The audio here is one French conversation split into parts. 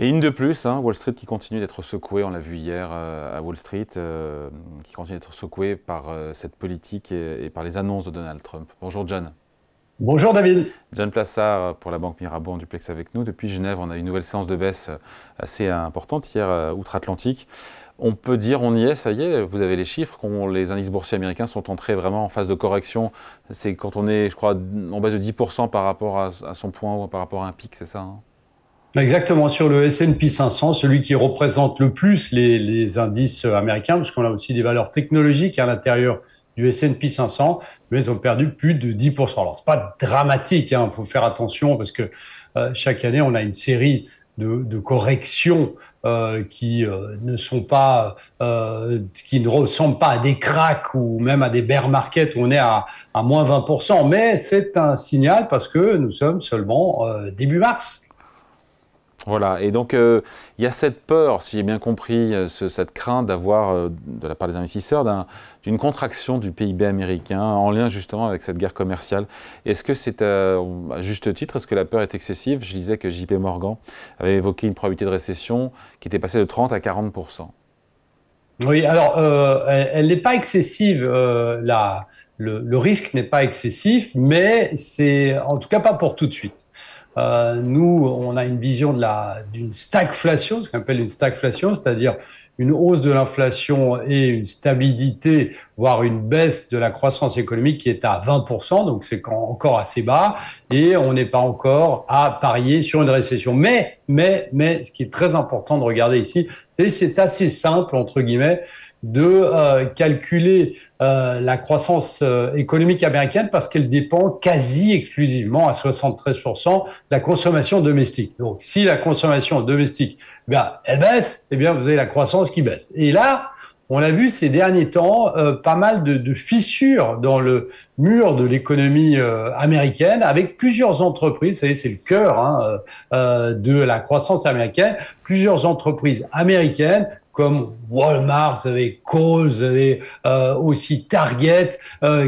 Et une de plus, hein, Wall Street qui continue d'être secoué, on l'a vu hier à Wall Street, qui continue d'être secoué par cette politique et par les annonces de Donald Trump. Bonjour John. Bonjour David. John Plassard pour la Banque Mirabeau en duplex avec nous. Depuis Genève, on a une nouvelle séance de baisse assez importante hier outre-Atlantique. On peut dire, on y est, ça y est, vous avez les chiffres, les indices boursiers américains sont entrés vraiment en phase de correction. C'est quand on est, je crois, en baisse de 10% par rapport à son point ou par rapport à un pic, c'est ça, hein? Exactement, sur le S&P 500, celui qui représente le plus les indices américains, parce qu'on a aussi des valeurs technologiques à l'intérieur du S&P 500, mais ils ont perdu plus de 10%. Alors, c'est pas dramatique, hein, faut faire attention, parce que chaque année, on a une série de corrections qui ne ressemblent pas à des cracks ou même à des bear markets où on est à moins 20%. Mais c'est un signal parce que nous sommes seulement début mars. Voilà, et donc il y a cette peur, si j'ai bien compris, cette crainte d'avoir, de la part des investisseurs, d'une contraction du PIB américain en lien justement avec cette guerre commerciale. Est-ce que c'est à juste titre, est-ce que la peur est excessive? Je disais que JP Morgan avait évoqué une probabilité de récession qui était passée de 30 à 40%. Oui, alors elle n'est pas excessive, le risque n'est pas excessif, mais c'est en tout cas pas pour tout de suite. Nous, on a une vision d'une stagflation, ce qu'on appelle une stagflation, c'est-à-dire une hausse de l'inflation et une stabilité, voire une baisse de la croissance économique qui est à 20%, donc c'est encore assez bas, et on n'est pas encore à parier sur une récession. Mais, ce qui est très important de regarder ici, c'est assez simple, entre guillemets, de calculer la croissance économique américaine parce qu'elle dépend quasi exclusivement à 73% de la consommation domestique. Donc, si la consommation domestique, elle baisse, eh bien, vous avez la croissance qui baisse. Et là, on a vu ces derniers temps pas mal de fissures dans le mur de l'économie américaine avec plusieurs entreprises, vous savez, c'est le cœur de la croissance américaine, plusieurs entreprises américaines comme Walmart, vous avez Kohl's, vous avez aussi Target,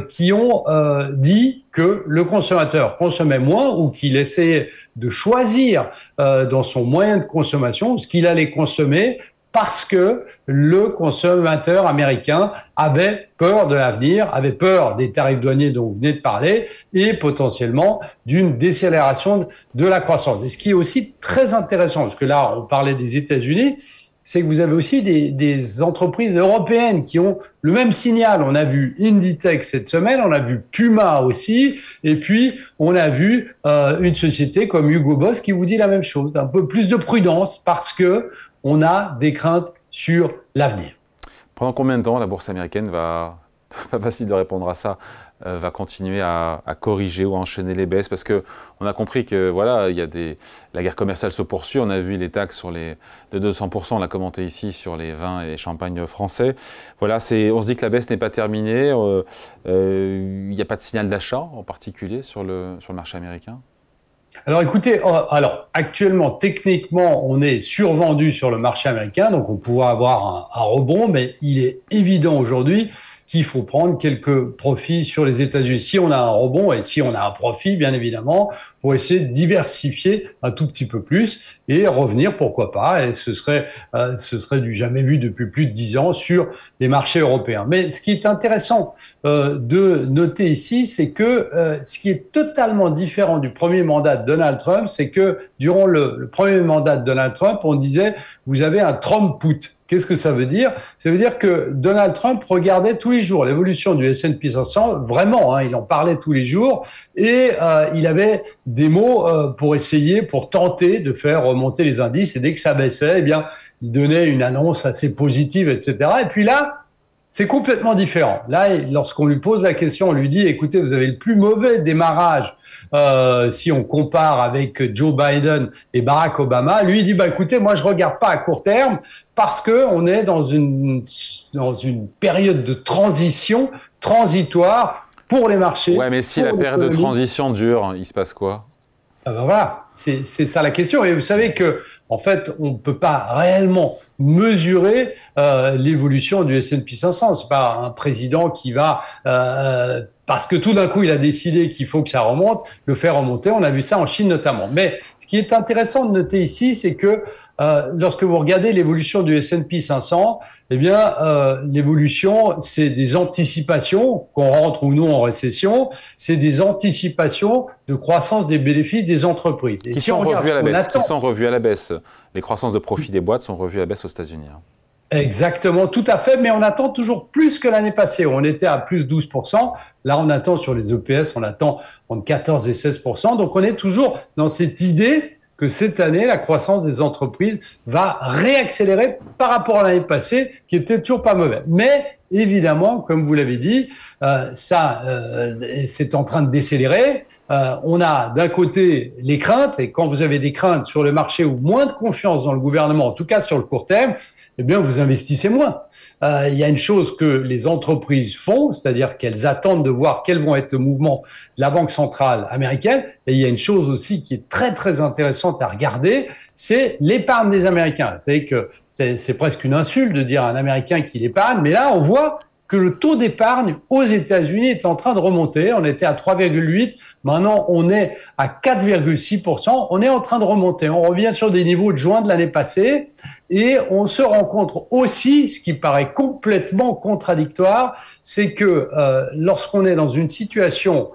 qui ont dit que le consommateur consommait moins ou qu'il essayait de choisir dans son moyen de consommation ce qu'il allait consommer parce que le consommateur américain avait peur de l'avenir, avait peur des tarifs douaniers dont vous venez de parler et potentiellement d'une décélération de la croissance. Et ce qui est aussi très intéressant, parce que là, on parlait des États-Unis, c'est que vous avez aussi des entreprises européennes qui ont le même signal. On a vu Inditex cette semaine, on a vu Puma aussi, et puis on a vu une société comme Hugo Boss qui vous dit la même chose, un peu plus de prudence parce que on a des craintes sur l'avenir. Pendant combien de temps la bourse américaine va, pas facile de répondre à ça, va continuer à corriger ou à enchaîner les baisses? Parce qu'on a compris que voilà, la guerre commerciale se poursuit. On a vu les taxes de 200%, on l'a commenté ici, sur les vins et les champagnes français. Voilà, on se dit que la baisse n'est pas terminée. Il n'y a pas de signal d'achat en particulier sur le marché américain? Alors écoutez, actuellement, techniquement, on est survendu sur le marché américain, donc on pourrait avoir un rebond, mais il est évident aujourd'hui qu'il faut prendre quelques profits sur les États-Unis. Si on a un rebond et si on a un profit, bien évidemment, pour essayer de diversifier un tout petit peu plus et revenir, pourquoi pas, et ce serait du jamais vu depuis plus de 10 ans sur les marchés européens. Mais ce qui est intéressant de noter ici, c'est que ce qui est totalement différent du premier mandat de Donald Trump, c'est que durant le premier mandat de Donald Trump, on disait vous avez un Trump put. Qu'est-ce que ça veut dire? Ça veut dire que Donald Trump regardait tous les jours l'évolution du S&P 500, vraiment, il en parlait tous les jours, et il avait des mots pour tenter de faire remonter les indices, et dès que ça baissait, eh bien, il donnait une annonce assez positive, etc. Et puis là, c'est complètement différent. Là, lorsqu'on lui pose la question, on lui dit, écoutez, vous avez le plus mauvais démarrage si on compare avec Joe Biden et Barack Obama. Lui, il dit, écoutez, moi, je regarde pas à court terme parce qu'on est dans une période de transition transitoire pour les marchés. Ouais, mais si la période de transition dure, il se passe quoi? Voilà, c'est ça la question. Et vous savez que, en fait, on ne peut pas réellement mesurer l'évolution du S&P 500. C'est pas un président qui va parce que tout d'un coup, il a décidé qu'il faut que ça remonte, le faire remonter. On a vu ça en Chine notamment. Mais ce qui est intéressant de noter ici, c'est que lorsque vous regardez l'évolution du S&P 500, eh bien, l'évolution, c'est des anticipations, qu'on rentre ou non en récession, c'est des anticipations de croissance des bénéfices des entreprises. Et qui sont revus à la baisse. Les croissances de profit des boîtes sont revues à la baisse aux États-Unis. Exactement, tout à fait, mais on attend toujours plus que l'année passée. On était à plus 12%. Là, on attend sur les EPS, on attend entre 14 et 16%. Donc, on est toujours dans cette idée que cette année, la croissance des entreprises va réaccélérer par rapport à l'année passée, qui était toujours pas mauvaise. Mais évidemment, comme vous l'avez dit, c'est en train de décélérer. On a d'un côté les craintes, et quand vous avez des craintes sur le marché ou moins de confiance dans le gouvernement, en tout cas sur le court terme, eh bien, vous investissez moins. Il y a une chose que les entreprises font, c'est-à-dire qu'elles attendent de voir quels vont être le mouvement de la Banque centrale américaine. Et il y a une chose aussi qui est très, très intéressante à regarder, c'est l'épargne des Américains. Vous savez que c'est presque une insulte de dire à un Américain qu'il épargne, mais là, on voit que le taux d'épargne aux États-Unis est en train de remonter. On était à 3,8, maintenant on est à 4,6%. On est en train de remonter. On revient sur des niveaux de juin de l'année passée et on se rencontre aussi, ce qui paraît complètement contradictoire, c'est que lorsqu'on est dans une situation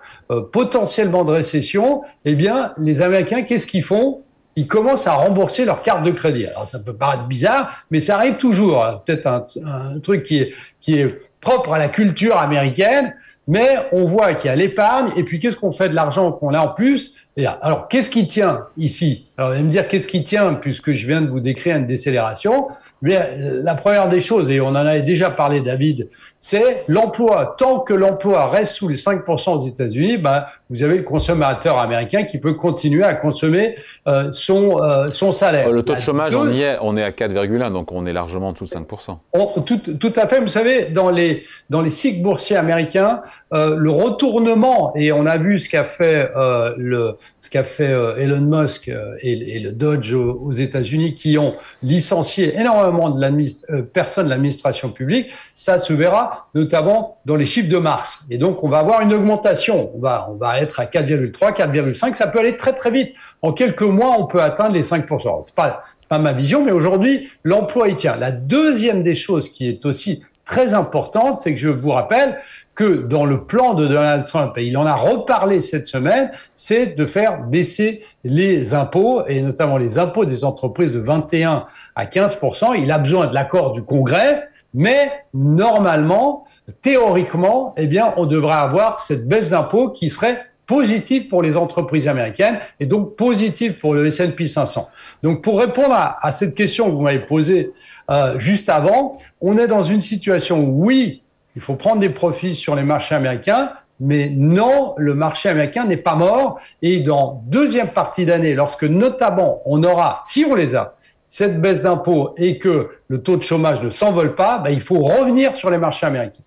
potentiellement de récession, eh bien les Américains, qu'est-ce qu'ils font ? Ils commencent à rembourser leur carte de crédit. Alors ça peut paraître bizarre, mais ça arrive toujours. Peut-être un truc qui est propre à la culture américaine, mais on voit qu'il y a l'épargne, et puis qu'est-ce qu'on fait de l'argent qu'on a en plus ? Et alors, qu'est-ce qui tient ici ? Alors, vous allez me dire, qu'est-ce qui tient, puisque je viens de vous décrire une décélération ? Bien, la première des choses, et on en avait déjà parlé, David, c'est l'emploi. Tant que l'emploi reste sous les 5% aux États-Unis, vous avez le consommateur américain qui peut continuer à consommer son salaire. Le taux de chômage, on est à 4,1, donc on est largement en dessous de 5%. Tout à fait. Vous savez, dans les cycles boursiers américains, le retournement, et on a vu ce qu'a fait Elon Musk et le Dodge aux États-Unis, qui ont licencié énormément de personnes de l'administration publique, ça se verra notamment dans les chiffres de mars. Et donc, on va avoir une augmentation. On va être à 4,3, 4,5. Ça peut aller très, très vite. En quelques mois, on peut atteindre les 5%. C'est pas ma vision, mais aujourd'hui, l'emploi y tient. La deuxième des choses qui est aussi très importante, c'est que je vous rappelle que dans le plan de Donald Trump, et il en a reparlé cette semaine, c'est de faire baisser les impôts, et notamment les impôts des entreprises de 21 à 15%. Il a besoin de l'accord du Congrès, mais normalement, théoriquement, eh bien, on devrait avoir cette baisse d'impôts qui serait positive pour les entreprises américaines et donc positive pour le S&P 500. Donc, pour répondre à cette question que vous m'avez posée juste avant, on est dans une situation où, oui, il faut prendre des profits sur les marchés américains, mais non, le marché américain n'est pas mort. Et dans deuxième partie d'année, lorsque notamment on aura, si on les a, cette baisse d'impôts et que le taux de chômage ne s'envole pas, il faut revenir sur les marchés américains.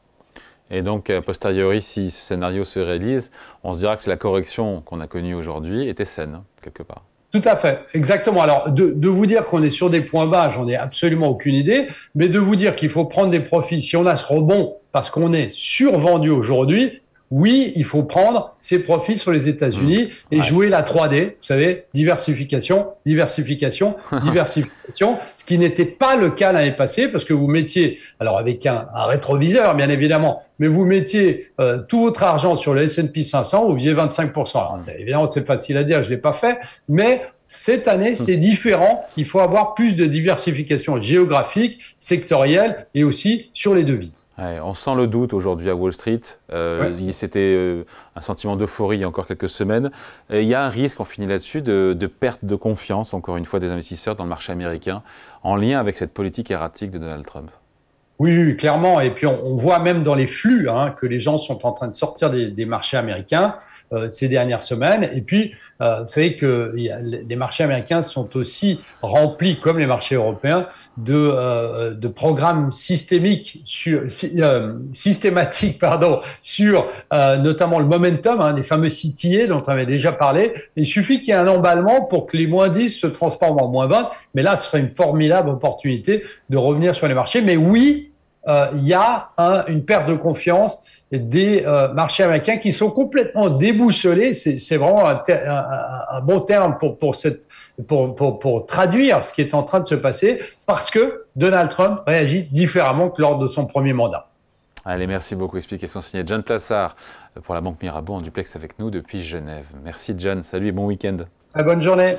Et donc, a posteriori, si ce scénario se réalise, on se dira que la correction qu'on a connue aujourd'hui était saine, quelque part. Tout à fait, exactement. Alors, de vous dire qu'on est sur des points bas, j'en ai absolument aucune idée, mais de vous dire qu'il faut prendre des profits si on a ce rebond parce qu'on est survendu aujourd'hui, oui, il faut prendre ces profits sur les États-Unis et jouer la 3D, vous savez, diversification, diversification, diversification, ce qui n'était pas le cas l'année passée parce que vous mettiez, alors avec un rétroviseur bien évidemment, mais vous mettiez tout votre argent sur le S&P 500, vous faisiez 25%. Alors évidemment, c'est facile à dire, je ne l'ai pas fait, mais cette année, c'est différent. Il faut avoir plus de diversification géographique, sectorielle et aussi sur les devises. Ouais, on sent le doute aujourd'hui à Wall Street. C'était un sentiment d'euphorie il y a encore quelques semaines. Il y a un risque, on finit là-dessus, de perte de confiance, encore une fois, des investisseurs dans le marché américain, en lien avec cette politique erratique de Donald Trump. Oui, clairement. Et puis, on voit même dans les flux que les gens sont en train de sortir des marchés américains ces dernières semaines. Et puis, vous savez que les marchés américains sont aussi remplis, comme les marchés européens, de programmes systématiques sur notamment le momentum, les fameux CTA dont on avait déjà parlé. Il suffit qu'il y ait un emballement pour que les moins 10 se transforment en moins 20. Mais là, ce serait une formidable opportunité de revenir sur les marchés. Mais oui, il y a une perte de confiance des marchés américains qui sont complètement déboussolés. C'est vraiment un bon terme pour traduire ce qui est en train de se passer, parce que Donald Trump réagit différemment que lors de son premier mandat. Allez, merci beaucoup. Explication signée John Plassard pour la Banque Mirabeau en duplex avec nous depuis Genève. Merci John, salut et bon week-end. Très bonne journée.